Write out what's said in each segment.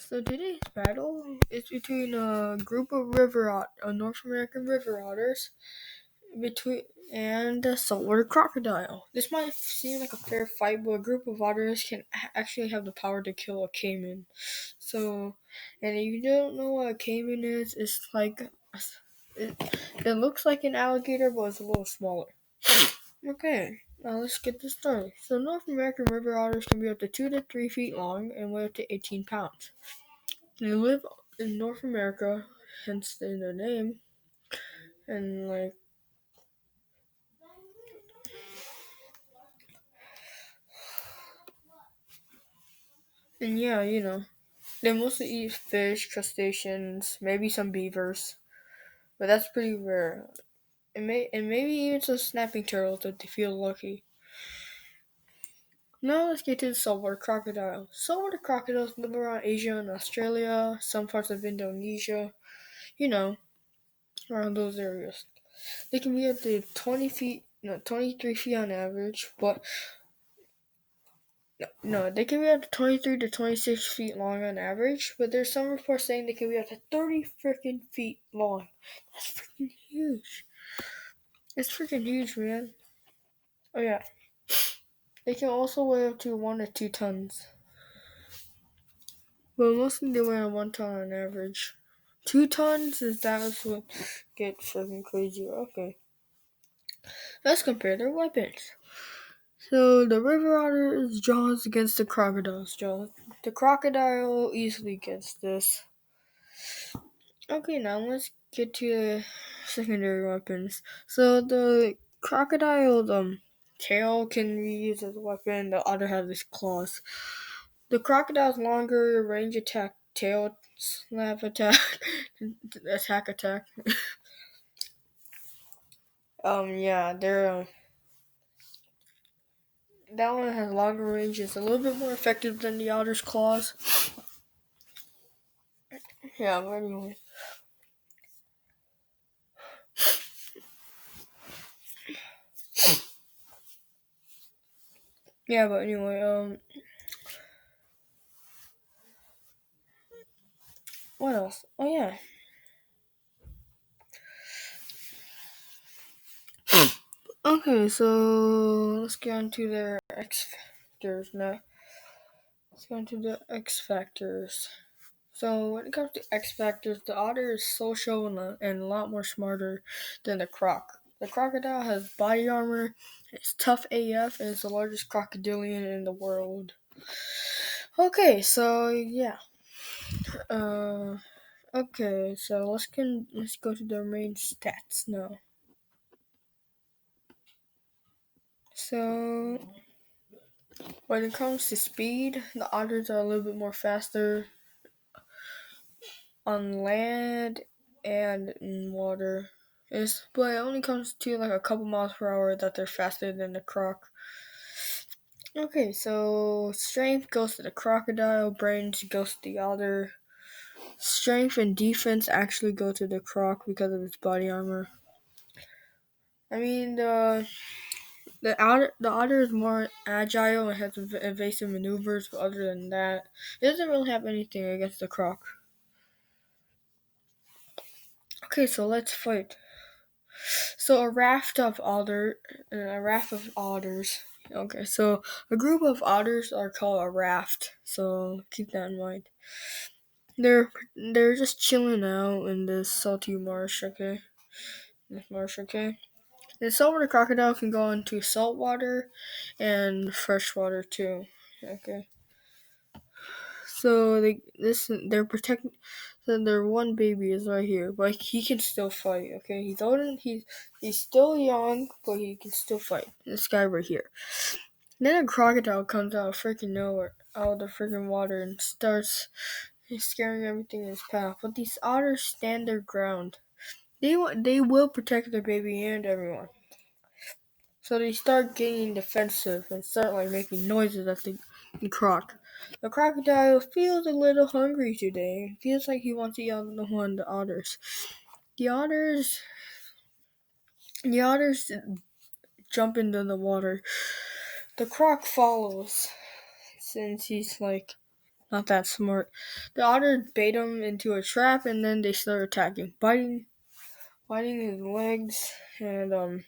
So today's battle is between a group of North American river otters, between and a saltwater crocodile. This might seem like a fair fight, but a group of otters can actually have the power to kill a caiman. So, and if you don't know what a caiman is, it's like it, it looks like an alligator, but it's a little smaller. Okay, now let's get this started. So North American river otters can be up to 2 to 3 feet long and weigh up to 18 pounds. They live in North America, hence their name, and yeah, they mostly eat fish, crustaceans, maybe some beavers, but that's pretty rare. And maybe even some snapping turtles if they feel lucky. Now let's get to the saltwater crocodile. Saltwater crocodiles live around Asia and Australia, some parts of Indonesia, you know, around those areas. They can be up to 23 feet on average, but no, they can be up to 23 to 26 feet long on average, but there's some reports saying they can be up to 30 freaking feet long. That's freaking huge. It's freaking huge, man. Oh yeah. They can also weigh up to 1 to 2 tons. But mostly they weigh 1 ton on average. 2 tons is that's what gets freaking crazy. Okay. Let's compare their weapons. So the river otter's jaws against the crocodile's jaws. The crocodile easily gets this. Okay, now let's get to the secondary weapons. So the crocodile's tail can be used as a weapon. The otter has its claws. The crocodile's longer range attack tail slap attack attack. Yeah, that one has longer range. It's a little bit more effective than the otter's claws. Yeah, but anyway. What else? Oh yeah. Okay, so let's get on to their X factors now. Let's go into the X factors. So when it comes to X factors, the otter is social and a lot more smarter than the croc. The crocodile has body armor, it's tough AF, and it's the largest crocodilian in the world. Okay, so yeah. Okay, so let's go to their main stats now. So when it comes to speed, the otters are a little bit more faster on land and in water. But it only comes to like a couple miles per hour that they're faster than the croc. Okay, so strength goes to the crocodile, brains goes to the otter. Strength and defense actually go to the croc because of its body armor. I mean the otter is more agile and has evasive maneuvers, but other than that, it doesn't really have anything against the croc. Okay, so let's fight. So a raft of otters. Okay, so a group of otters are called a raft. So keep that in mind. They're just chilling out in this salty marsh. Okay, this marsh. Okay. The saltwater crocodile can go into saltwater and freshwater too. Okay. So they're protecting. So their one baby is right here, but he can still fight. Okay, he's older. He's still young, but he can still fight. This guy right here. Then a crocodile comes out of freaking nowhere, out of the freaking water, and starts scaring everything in his path. But these otters stand their ground. They will protect their baby and everyone. So they start getting defensive and start making noises at the croc. The crocodile feels a little hungry today. It feels like he wants to eat on the otters. The otters the otters jump into the water. The croc follows since he's not that smart. The otter bait him into a trap, and then they start attacking, biting his legs, and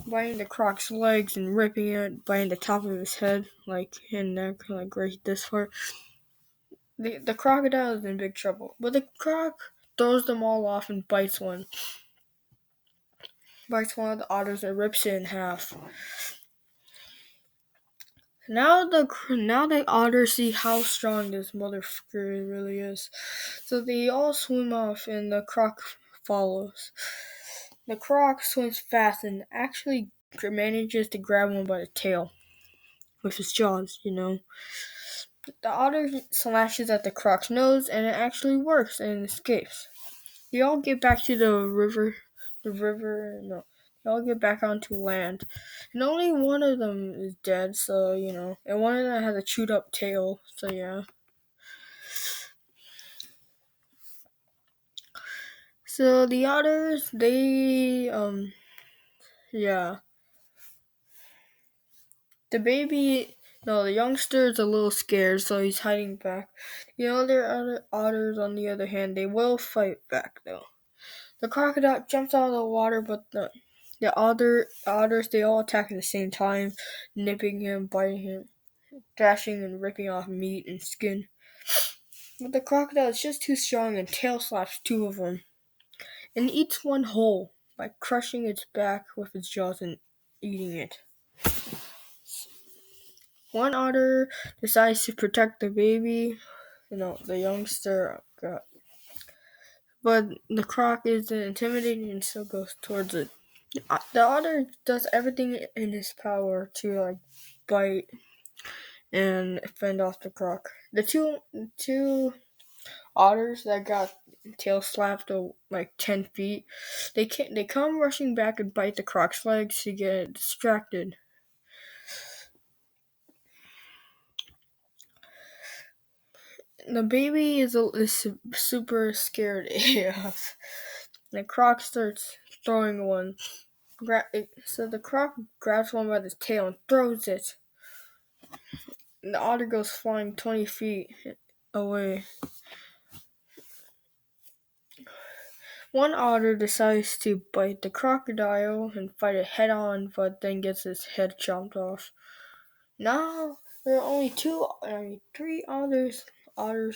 biting the croc's legs and ripping it, biting the top of his head, like and neck, like right this part. The crocodile is in big trouble, but the croc throws them all off and bites one of the otters and rips it in half. Now the otters see how strong this motherfucker really is, so they all swim off, and the croc follows. The croc swims fast and actually manages to grab one by the tail with his jaws. The otter slashes at the croc's nose, and it actually works and escapes. They all get back to the river. No. They all get back onto land. And only one of them is dead, and one of them has a chewed up tail, so yeah. So the otters, yeah. The youngster is a little scared, so he's hiding back. The other otters, on the other hand, they will fight back, though. The crocodile jumps out of the water, but the otters, they all attack at the same time, nipping him, biting him, thrashing and ripping off meat and skin. But the crocodile is just too strong and tail slaps two of them, and eats one whole by crushing its back with its jaws and eating it. One otter decides to protect the baby, the youngster, but the croc is intimidating and still goes towards it. The otter does everything in his power to bite and fend off the croc. The two otters that got tail slapped to 10 feet, they come rushing back and bite the croc's legs to get it distracted. The baby is super scared AF. The croc starts throwing one. So the croc grabs one by the tail and throws it. The otter goes flying 20 feet away. One otter decides to bite the crocodile and fight it head on, but then gets his head chopped off. Now there are only three otters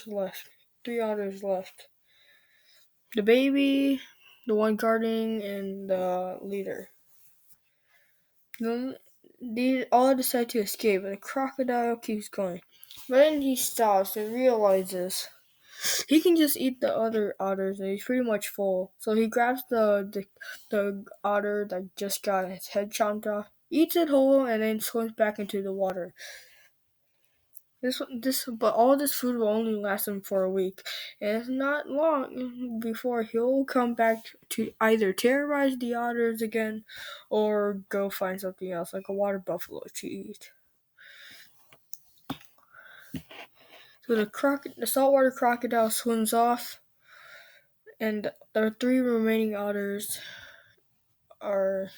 left. Three otters left. The baby, the one guarding, and the leader. These all decide to escape, but the crocodile keeps going. But then he stops and realizes he can just eat the other otters, and he's pretty much full. So he grabs the otter that just got his head chopped off, eats it whole, and then swims back into the water. But all this food will only last him for a week, and it's not long before he'll come back to either terrorize the otters again, or go find something else like a water buffalo to eat. So the saltwater crocodile swims off, and the three remaining otters they're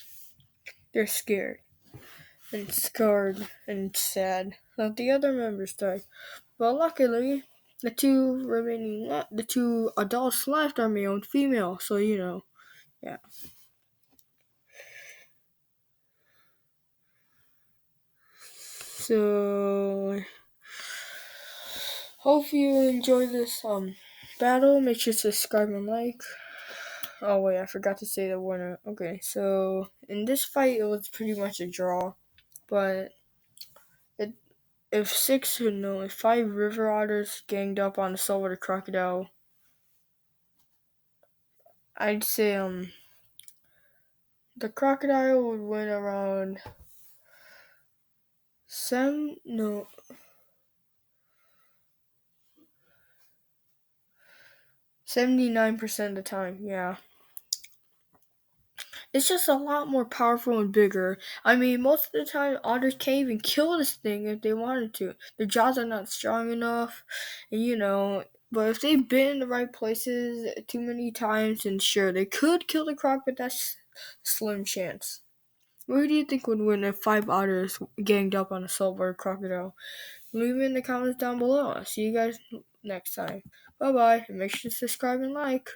scared and scarred and sad that the other members died. But luckily, the two adults left are male and female, so yeah. So hope you enjoy this battle. Make sure to subscribe and like. Oh wait, I forgot to say the winner. Okay, so in this fight it was pretty much a draw, but it if 5 river otters ganged up on the saltwater crocodile, I'd say the crocodile would win around 79% of the time, yeah. It's just a lot more powerful and bigger. I mean, most of the time, otters can't even kill this thing if they wanted to. Their jaws are not strong enough, and but if they've been in the right places too many times, then sure, they could kill the croc, but that's slim chance. Who do you think would win if 5 otters ganged up on a saltwater crocodile? leave it in the comments down below. I'll see you guys next time. Bye bye, and make sure to subscribe and like.